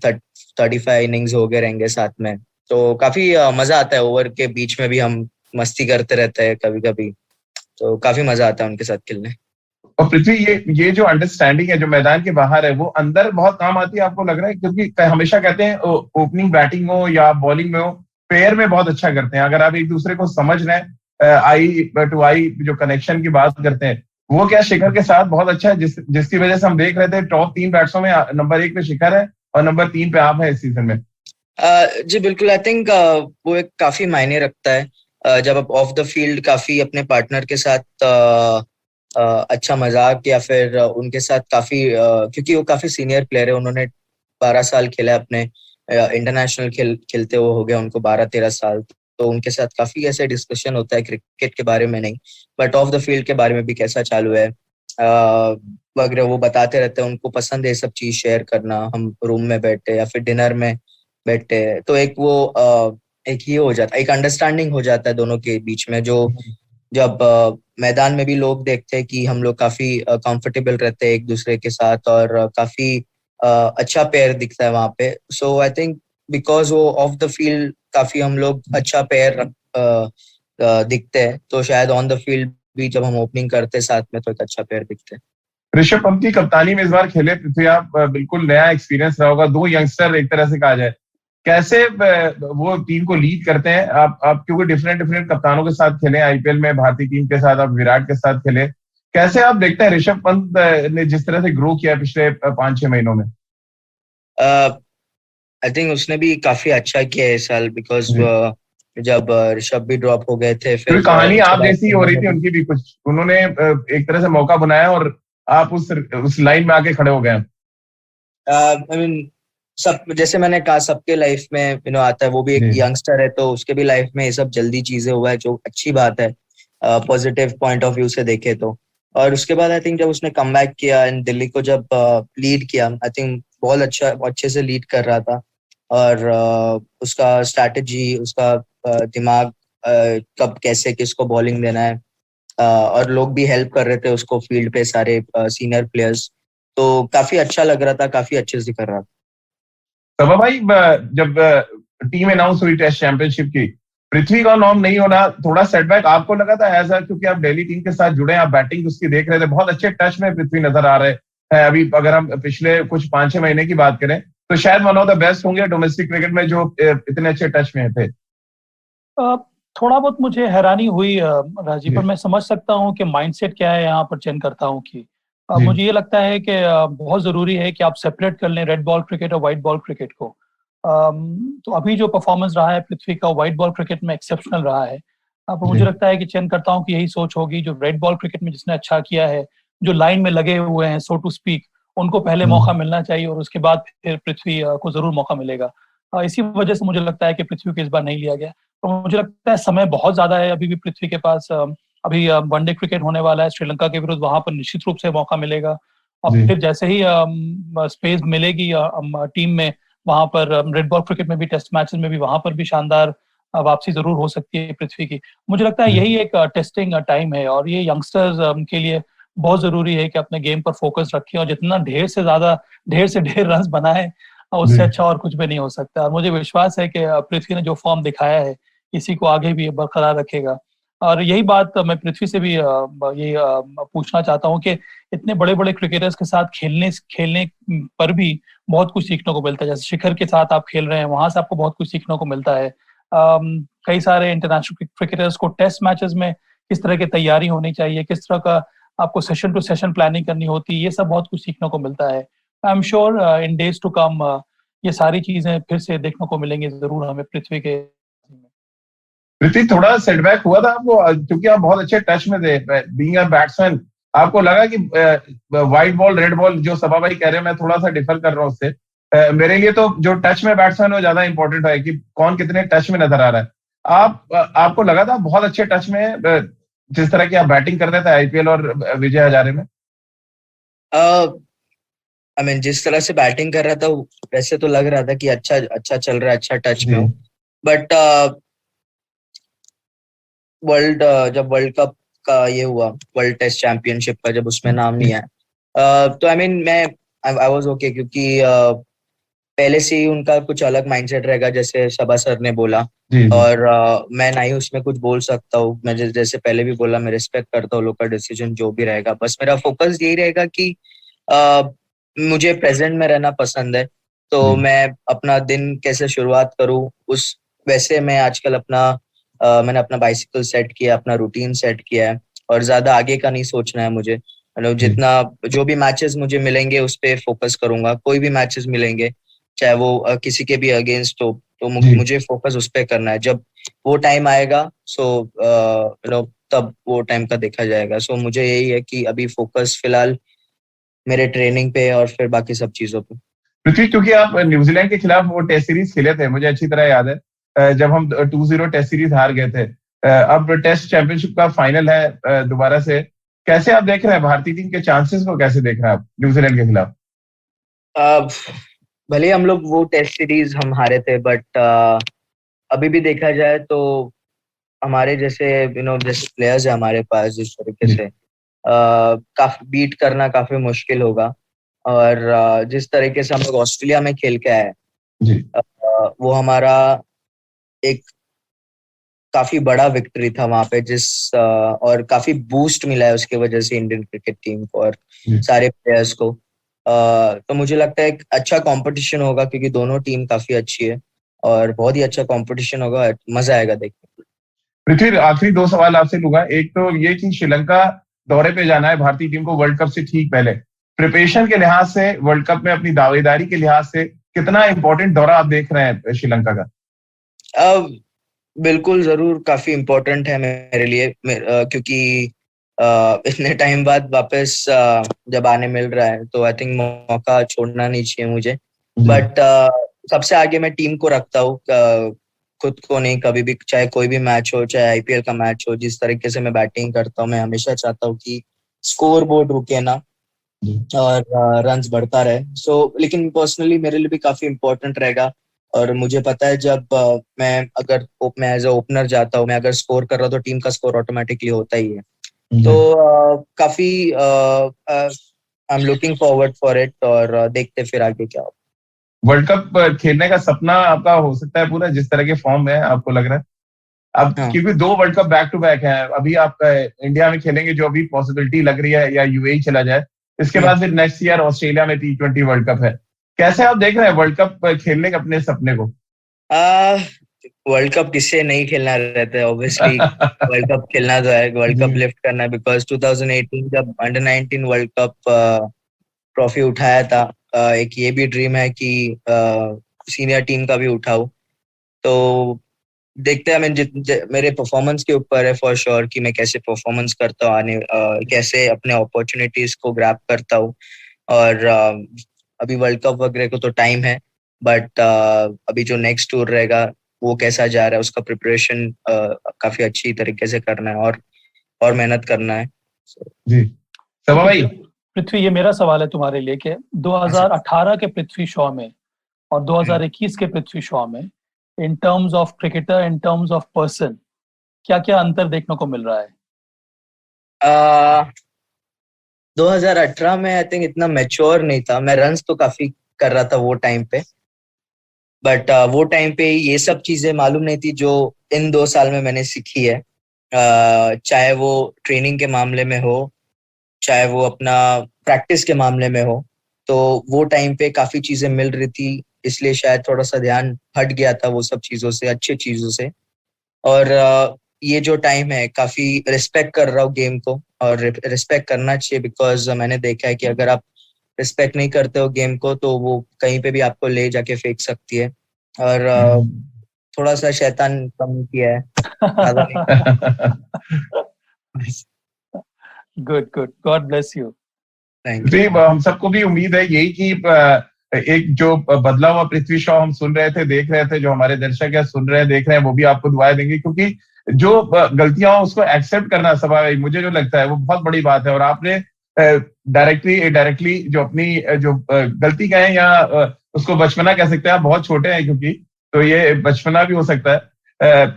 35 इनिंग्स हो गए रहेंगे साथ में। तो काफी मजा आता है, ओवर के बीच में भी हम मस्ती करते रहते हैं कभी कभी। तो काफी मजा आता है उनके साथ खेलने। और पृथ्वी, ये जो अंडरस्टैंडिंग है जो मैदान के बाहर है, वो अंदर बहुत काम आती है आपको लग रहा है? क्योंकि हमेशा कहते हैं ओपनिंग बैटिंग हो या बॉलिंग में हो, पेयर में बहुत अच्छा करते हैं। अगर आप एक दूसरे को समझ रहे हैं, आई टू आई जो कनेक्शन की बात करते हैं, वो क्या शिखर के साथ बहुत अच्छा है, जिसकी वजह से हम देख रहे थे टॉप 3 बैट्समैन में नंबर 1 पे शिखर है और नंबर 3 पे आप है इस सीजन में। जी बिल्कुल, आई थिंक वो एक काफी मायने रखता है। जब आप ऑफ द फील्ड काफी अपने पार्टनर के साथ अच्छा मजाक या फिर उनके साथ काफी क्योंकि वो काफी सीनियर प्लेयर है, उन्होंने 12 साल खेला है अपने इंटरनेशनल खेलते हुए, हो गया उनको 12-13 साल। तो उनके साथ काफी ऐसे डिस्कशन होता है क्रिकेट के बारे में नहीं, बट ऑफ द फील्ड के बारे में भी, कैसा चालू है वगैरह, वो बताते रहते हैं। उनको पसंद है ये सब चीज शेयर करना। हम रूम में बैठे या फिर डिनर में बैठे, तो एक वो एक ही हो जाता है, एक अंडरस्टैंडिंग हो जाता है दोनों के बीच में। जो जब मैदान में भी लोग देखते हैं कि हम लोग काफी कंफर्टेबल रहते हैं एक दूसरे के साथ, और काफी अच्छा पेयर दिखता है वहां पे। सो आई थिंक बिकॉज वो ऑफ द फील्ड काफी हम लोग अच्छा पेयर दिखते हैं, तो शायद ऑन द फील्ड भी जब हम ओपनिंग करते हैं साथ में, तो एक अच्छा पेयर दिखते हैं। ऋषभ पंत की कप्तानी में इस बार खेले पृथ्वी आप, बिल्कुल नया एक्सपीरियंस रहा होगा, 2 यंगस्टर एक तरह से कहा जाए। कैसे वो टीम को लीड करते हैं आप क्योंकि डिफरेंट डिफरेंट कप्तानों के साथ खेले आईपीएल में, भारतीय टीम के साथ, आप विराट के साथ खेले। कैसे आप देखते हैं ऋषभ पंत ने जिस तरह से ग्रो किया पिछले 5-6 महीनों में? आई थिंक उसने भी काफी अच्छा किया है इस साल, बिकॉज जी। जब ऋषभ भी ड्रॉप हो गए थे, क्योंकि फिर कहानी उसके आप बाद जैसी हो रही उन्होंने थी, भी उनकी भी कुछ, उन्होंने एक तरह से मौका बनाया और आप उस लाइन में आके खड़े हो गए। आई मीन, सब जैसे मैंने कहा, सबके लाइफ में आता है। वो भी एक जी यंगस्टर है, तो उसके भी लाइफ में ये सब जल्दी चीजें हुआ है, जो अच्छी बात है पॉजिटिव पॉइंट ऑफ व्यू से देखे तो। और उसके बाद आई थिंक जब उसने कम बैक किया एंड दिल्ली को जब लीड किया, आई थिंक बहुत अच्छे से लीड कर रहा था। और उसका स्ट्रैटेजी, उसका दिमाग, कब कैसे किसको बॉलिंग देना है, और लोग भी हेल्प कर रहे थे उसको फील्ड पे, सारे सीनियर प्लेयर्स। तो काफी अच्छा लग रहा था, काफी अच्छे से कर रहा था। तब भाई, जब टीम अनाउंस हुई टेस्ट चैंपियनशिप की, पृथ्वी का नाम नहीं होना थोड़ा सेटबैक आपको लगा था एज क्योंकि आप दिल्ली टीम के साथ जुड़े हैं, आप बैटिंग उसकी देख रहे थे, बहुत अच्छे टच में पृथ्वी नजर आ रहे हैं अभी। अगर हम पिछले कुछ 5-6 महीने की बात करें, तो शायद वन ऑफ द बेस्ट होंगे डोमेस्टिक क्रिकेट में जो इतने अच्छे टच में थे। अ, थोड़ा बहुत मुझे हैरानी हुई राजीव, जी पर मैं समझ सकता हूँ कि माइंडसेट क्या है यहाँ पर चयन करता हूँ कि जी मुझे ये लगता है कि बहुत ज़रूरी है कि आप सेपरेट कर लें रेड बॉल क्रिकेट और वाइट बॉल क्रिकेट को। तो अभी जो परफॉर्मेंस रहा है पृथ्वी का वाइट बॉल क्रिकेट में एक्सेप्शनल रहा है। पर जी। मुझे लगता है कि चयन करता हूँ कि यही सोच होगी, जो रेड बॉल क्रिकेट में जिसने अच्छा किया है, जो लाइन में लगे हुए हैं सो टू स्पीक, उनको पहले मौका मिलना चाहिए और उसके बाद फिर पृथ्वी को जरूर मौका मिलेगा। इसी वजह से मुझे लगता है कि पृथ्वी को इस बार नहीं लिया गया। तो मुझे लगता है समय बहुत ज्यादा है अभी भी पृथ्वी के पास। अभी वनडे क्रिकेट होने वाला है श्रीलंका के विरुद्ध, वहां पर निश्चित रूप से मौका मिलेगा। और जी फिर जैसे ही स्पेस मिलेगी टीम में, वहां पर रेड बॉल क्रिकेट में भी, टेस्ट मैचेस में भी, वहां पर भी शानदार वापसी जरूर हो सकती है पृथ्वी की। मुझे लगता है जी। यही एक टेस्टिंग टाइम है और ये यंगस्टर्स के लिए बहुत जरूरी है कि अपने गेम पर फोकस रखें और जितना ढेर से ढेर रन बनाए, उससे अच्छा और कुछ भी नहीं हो सकता। और मुझे विश्वास है कि पृथ्वी ने जो फॉर्म दिखाया है इसी को आगे भी बरकरार रखेगा। और यही बात मैं पृथ्वी से भी ये पूछना चाहता हूँ कि इतने बड़े बड़े क्रिकेटर्स के साथ खेलने खेलने पर भी बहुत कुछ सीखने को मिलता है। जैसे शिखर के साथ आप खेल रहे हैं, वहां से आपको बहुत कुछ सीखने को मिलता है। कई सारे इंटरनेशनल क्रिकेटर्स को टेस्ट मैचेस में किस तरह की तैयारी होनी चाहिए, किस तरह का आपको सेशन टू सेशन प्लानिंग करनी होती है, ये सब बहुत कुछ सीखने को मिलता है। I am sure in days to come ये सारी चीजें फिर से देखने को मिलेंगी जरूर हमें पृथ्वी के। पृथ्वी, थोड़ा सेटबैक हुआ था आपको क्योंकि आप बहुत अच्छे टच में थे बीइंग अ बैट्समैन। आपको लगा कि व्हाइट बॉल रेड बॉल, जो सभा भाई कह रहे हैं, मैं थोड़ा सा डिफर कर रहा हूँ उससे। मेरे लिए तो जो टच में बैट्समैन हो ज्यादा इंपॉर्टेंट है कि कौन कितने टच में नजर आ रहा है। आपको लगा था बहुत अच्छे टच में जिस तरह की आप बैटिंग कर रहे थे आईपीएल और विजय हजारे में? आई मीन जिस तरह से बैटिंग कर रहा था वैसे तो लग रहा था कि अच्छा अच्छा चल रहा है, अच्छा टच में हूँ। बट जब वर्ल्ड कप का ये हुआ, वर्ल्ड टेस्ट चैंपियनशिप का, जब उसमें नाम नहीं आया, तो आई मीन मैं आई वाज ओके, क्योंकि पहले से ही उनका कुछ अलग माइंडसेट रहेगा, जैसे सबा सर ने बोला। और मैं ना ही उसमें कुछ बोल सकता हूँ। मैं जैसे पहले भी बोला, मैं रिस्पेक्ट करता हूँ लोग का डिसीजन जो भी रहेगा। बस मेरा फोकस यही रहेगा कि मुझे प्रेजेंट में रहना पसंद है, तो मैं अपना दिन कैसे शुरुआत करूँ उस वैसे मैं आजकल मैंने अपना बाइसिकल सेट किया, अपना रूटीन सेट किया है, और ज्यादा आगे का नहीं सोचना है मुझे। मतलब जितना जो भी मैचेस मुझे मिलेंगे उस पर फोकस करूंगा। कोई भी मैचेस मिलेंगे, चाहे वो किसी के भी अगेंस्ट हो, तो मुझे फोकस उस पर करना है। जब वो टाइम आएगा तब वो टाइम का देखा जाएगा। सो मुझे यही है कि अभी फोकस फिलहाल मेरे ट्रेनिंग पे और फिर बाकी सब चीजों पे। पृथ्वी, क्योंकि आप न्यूजीलैंड के खिलाफ वो टेस्ट सीरीज खेले थे, मुझे अच्छी तरह याद है जब हम 2-0 टेस्ट सीरीज हार गए थे। अब टेस्ट चैंपियनशिप का फाइनल है दोबारा से। कैसे आप देख रहे हैं भारतीय टीम के चांसेस को, कैसे देख रहे हैं आप न्यूजीलैंड के खिलाफ? भले हम लोग वो टेस्ट सीरीज हम हारे थे, बट अभी भी देखा जाए तो हमारे जैसे जैसे प्लेयर्स है हमारे पास, जिस तरीके से काफी बीट करना काफी मुश्किल होगा। और जिस तरीके से हम लोग ऑस्ट्रेलिया में खेल के आए, वो हमारा एक काफी बड़ा विक्ट्री था वहां पे, और काफी बूस्ट मिला है उसके वजह से इंडियन क्रिकेट टीम को और सारे प्लेयर्स को। तो मुझे लगता है एक अच्छा कंपटीशन होगा, क्योंकि दोनों टीम काफी अच्छी है और बहुत ही अच्छा कंपटीशन होगा, मजा आएगा देखने को। पृथ्वी, आखिरी 2 सवाल आपसे लूंगा। एक तो ये कि श्रीलंका दौरे पे जाना है भारतीय टीम को वर्ल्ड कप से ठीक पहले। प्रिपरेशन के लिहाज से, वर्ल्ड कप में अपनी दावेदारी के लिहाज से कितना इंपॉर्टेंट दौरा आप देख रहे हैं श्रीलंका का? बिल्कुल जरूर, काफी इम्पोर्टेंट है मेरे लिए, क्योंकि इतने टाइम बाद वापस जब आने मिल रहा है, तो आई थिंक मौका छोड़ना नहीं चाहिए मुझे। बट सबसे आगे मैं टीम को रखता हूँ, खुद को नहीं। कभी भी, चाहे कोई भी मैच हो, चाहे आईपीएल का मैच हो, जिस तरीके से मैं बैटिंग करता हूँ, मैं हमेशा चाहता हूँ कि स्कोर बोर्ड रुके ना और रन्स बढ़ता रहे। लेकिन पर्सनली मेरे लिए भी काफी इम्पोर्टेंट रहेगा। और मुझे पता है जब मैं एज ए ओपनर जाता हूँ, मैं अगर स्कोर कर रहा हूँ तो टीम का स्कोर ऑटोमेटिकली होता ही है। तो काफी I am looking forward for it, और देखते फिर आगे क्या होगा। वर्ल्ड कप खेलने का सपना आपका हो सकता है पूरा, जिस तरह के फॉर्म में आपको लग रहा है अब? क्योंकि 2 world cup back to back है। अभी आप इंडिया में खेलेंगे, जो अभी पॉसिबिलिटी लग रही है, या यूएई चला जाए। इसके बाद फिर नेक्स्ट ईयर ऑस्ट्रेलिया में T20 वर्ल्ड कप है। कैसे आप देख रहे हैं वर्ल्ड कप खेलने के अपने सपने को? वर्ल्ड कप किससे नहीं खेलना रहता है, ऑब्वियसली वर्ल्ड कप खेलना तो है, वर्ल्ड कप लिफ्ट करना है। बिकॉज 2018 जब अंडर-19 वर्ल्ड कप ट्रॉफी उठाया था, एक ये भी ड्रीम है कि सीनियर टीम का भी उठाऊं। तो देखते हैं, मेरे परफॉर्मेंस के ऊपर है फॉर श्योर कि मैं कैसे परफॉर्मेंस करता हूँ, कैसे अपने अपॉर्चुनिटीज को ग्रैब करता हूँ। और अभी वर्ल्ड कप वगैरह को तो टाइम है, बट अभी जो नेक्स्ट टूर रहेगा वो कैसा जा रहा है, उसका प्रिपरेशन काफी अच्छी तरीके से करना है और मेहनत करना है। जी सबा भाई। पृथ्वी, ये मेरा सवाल है तुम्हारे लिए कि 2018 के पृथ्वी शॉ में और 2021 के पृथ्वी शॉ में, in terms of cricketer, in terms of person, क्या क्या अंतर देखने को मिल रहा है? 2018 में आई थिंक इतना मैच्योर नहीं था, मैं रन्स तो काफी कर रहा था वो टाइम पे, बट वो टाइम पे ये सब चीजें मालूम नहीं थी जो इन 2 साल में मैंने सीखी है। चाहे वो ट्रेनिंग के मामले में हो, चाहे वो अपना प्रैक्टिस के मामले में हो, तो वो टाइम पे काफी चीजें मिल रही थी, इसलिए शायद थोड़ा सा ध्यान हट गया था वो सब चीजों से, अच्छी चीजों से। और ये जो टाइम है काफी रिस्पेक्ट कर रहा हूँ गेम को, और रिस्पेक्ट करना चाहिए, बिकॉज मैंने देखा है कि अगर आप रिस्पेक्ट नहीं करते हो गेम को तो वो कहीं पे भी आपको ले जाके फेंक सकती है। और थोड़ा सा शैतान कम किया है, ज्यादा नहीं। Good good, God bless you. Thank जी, यू। हम सबको भी उम्मीद है यही कि एक जो बदला हुआ पृथ्वी शॉ हम सुन रहे थे, देख रहे थे, जो हमारे दर्शक है सुन रहे हैं, देख रहे हैं, वो भी आपको दुआएं देंगे, क्योंकि जो गलतियां हो उसको एक्सेप्ट करना सभा, मुझे जो लगता है वो बहुत बड़ी बात है। और आपने डायरेक्टली इनडायरेक्टली जो अपनी जो गलती कहें या उसको बचपना कह सकते हैं, आप बहुत छोटे हैं क्योंकि, तो ये बचपना भी हो सकता है,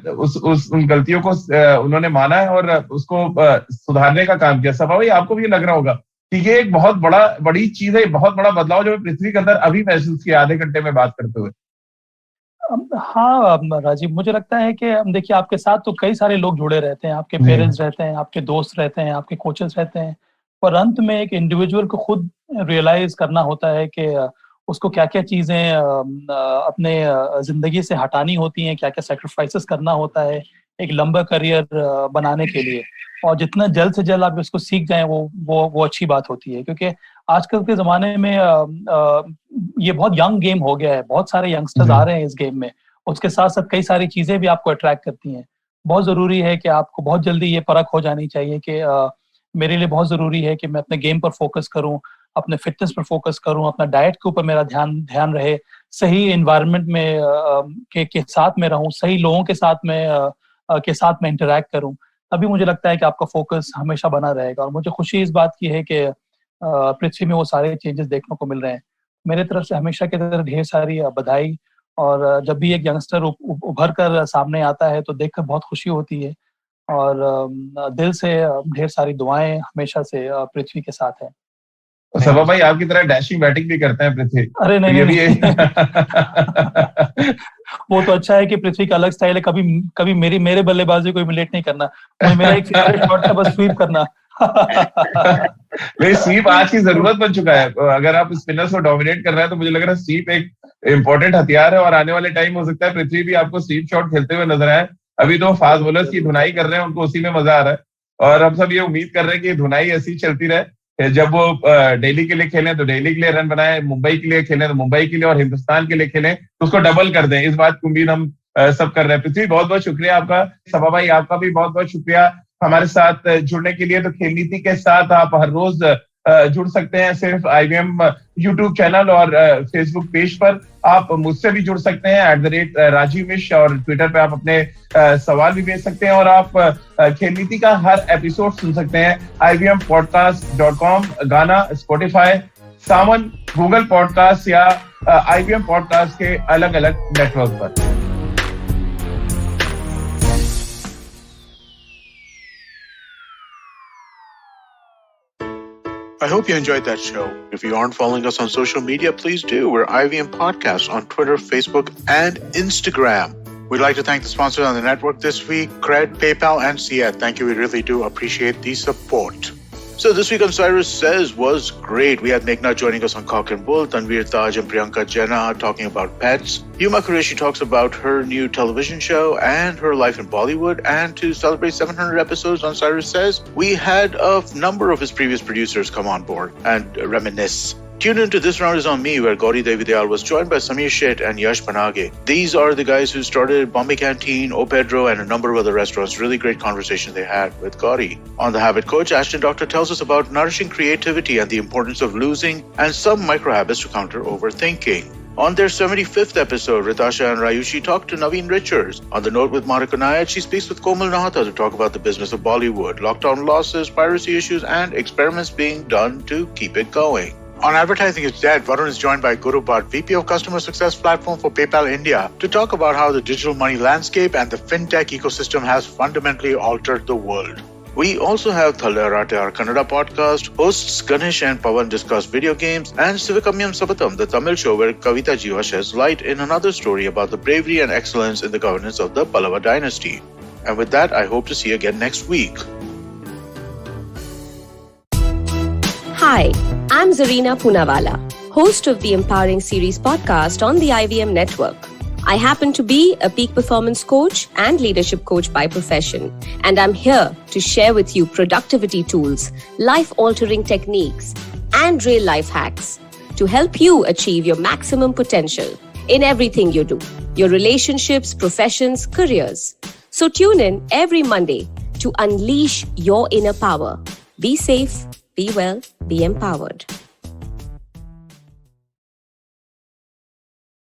उन गलतियों को उन्होंने माना है और उसको सुधारने का काम किया। सभा भाई, आपको भी ये लग रहा होगा कि ये एक बहुत बड़ी चीज है, बहुत बड़ा बदलाव जो पृथ्वी के अंदर अभी महसूस किया आधे घंटे में बात करते हुए। हाँ राजीव, मुझे लगता है कि देखिए, आपके साथ तो कई सारे लोग जुड़े रहते हैं, आपके पेरेंट्स रहते हैं, आपके दोस्त रहते हैं, आपके कोचेस रहते हैं, पर अंत में एक इंडिविजुअल को खुद रियलाइज करना होता है कि उसको क्या क्या चीजें अपने जिंदगी से हटानी होती हैं, क्या क्या सेक्रीफाइसेस करना होता है एक लंबा करियर बनाने के लिए। और जितना जल्द से जल्द आप इसको सीख जाएं वो अच्छी बात होती है, क्योंकि आजकल के जमाने में ये बहुत यंग गेम हो गया है, बहुत सारे यंगस्टर्स आ रहे हैं इस गेम में, उसके साथ साथ कई सारी चीजें भी आपको अट्रैक्ट करती हैं। बहुत जरूरी है कि आपको बहुत जल्दी ये परख हो जानी चाहिए कि मेरे लिए बहुत जरूरी है कि मैं अपने गेम पर फोकस करूं, अपने फिटनेस पर फोकस करूं, अपना डाइट के ऊपर मेरा ध्यान रहे, सही एनवायरनमेंट में के साथ में रहूं, सही लोगों के साथ में इंटरेक्ट करूं, तभी मुझे लगता है कि आपका फोकस हमेशा बना रहेगा। और मुझे खुशी इस बात की है कि पृथ्वी में वो सारे चेंजेस देखने को मिल रहे हैं। मेरे तरफ से हमेशा की तरह ढेर सारी बधाई। और जब भी एक यंगस्टर उभर कर सामने आता है तो देखकर बहुत खुशी होती है, और दिल से ढेर सारी दुआएं हमेशा से पृथ्वी के साथ है। सभा भाई आपकी तरह डैशिंग बैटिंग भी करते हैं पृथ्वी, अरे तो नहीं ये नहीं, भी नहीं। वो तो अच्छा है कि पृथ्वी का अलग स्टाइल है, कभी कभी मेरे बल्लेबाजी को इमिलेट नहीं करना। मेरा एक फेवरेट शॉट था बस स्वीप करना। नहीं, स्वीप आज की जरूरत बन चुका है। अगर आप स्पिनर्स को डोमिनेट कर रहे हैं तो मुझे लग रहा है स्वीप एक इंपॉर्टेंट हथियार है, और आने वाले टाइम हो सकता है पृथ्वी भी आपको स्वीप शॉट खेलते हुए नजर आए। अभी तो फास्ट बॉलर्स की धुनाई कर रहे हैं, उनको उसी में मजा आ रहा है, और हम सब ये उम्मीद कर रहे हैं कि धुनाई ऐसी चलती रहे। जब वो दिल्ली के लिए खेलें तो दिल्ली के लिए रन बनाए, मुंबई के लिए खेलें तो मुंबई के लिए, और हिंदुस्तान के लिए खेलें तो उसको डबल कर दें। इस बात की उम्मीद हम सब कर रहे हैं। पृथ्वी, बहुत बहुत शुक्रिया आपका। सभा भाई, आपका भी बहुत बहुत शुक्रिया हमारे साथ जुड़ने के लिए। तो खेल नीति के साथ आप हर रोज जुड़ सकते हैं, सिर्फ IVM यूट्यूब चैनल और फेसबुक पेज पर। आप मुझसे भी जुड़ सकते हैं @राजीव मिश्र, और ट्विटर पे आप अपने सवाल भी भेज सकते हैं, और आप खेल नीति का हर एपिसोड सुन सकते हैं IVMpodcast.com, गाना, स्पॉटिफाई, सावन, गूगल पॉडकास्ट या IVM पॉडकास्ट के अलग अलग नेटवर्क पर। I hope you enjoyed that show. If you aren't following us on social media, please do. We're IVM Podcast on Twitter, Facebook, and Instagram. We'd like to thank the sponsors on the network this week, Cred, PayPal, and Siad. Thank you. We really do appreciate the support. So this week on Cyrus Says was great. We had Meghna joining us on Cock and Bull, Tanveer Taj and Priyanka Jena talking about pets. Yuma Qureshi talks about her new television show and her life in Bollywood. And to celebrate 700 episodes on Cyrus Says, we had a number of his previous producers come on board and reminisce. Tune into This Round Is On Me, where Gauri Devidayal was joined by Samir Sheth and Yash Panage. These are the guys who started Bombay Canteen, O Pedro, and a number of other restaurants. Really great conversations they had with Gauri. On The Habit Coach, Ashton Doctor tells us about nourishing creativity and the importance of losing and some micro habits to counter overthinking. On their 75th episode, Ritasha and Rayushi talk to Naveen Richards. On The Note with Monica Nayat, she speaks with Komal Nahata to talk about the business of Bollywood, lockdown losses, piracy issues, and experiments being done to keep it going. On Advertising is Dead, Varun is joined by Guru Bhatt, VP of Customer Success Platform for PayPal India, to talk about how the digital money landscape and the fintech ecosystem has fundamentally altered the world. We also have Thalarate, our Kannada podcast. Hosts Ganesh and Pawan discuss video games, and Sivakamyam Sabatam, the Tamil show where Kavita Jiva sheds light in another story about the bravery and excellence in the governance of the Pallava dynasty. And with that, I hope to see you again next week. Hi, I'm Zarina Poonawalla, host of the Empowering Series podcast on the IVM network. I happen to be a peak performance coach and leadership coach by profession, and I'm here to share with you productivity tools, life-altering techniques, and real life hacks to help you achieve your maximum potential in everything you do, your relationships, professions, careers. So tune in every Monday to unleash your inner power. Be safe, be well, be empowered.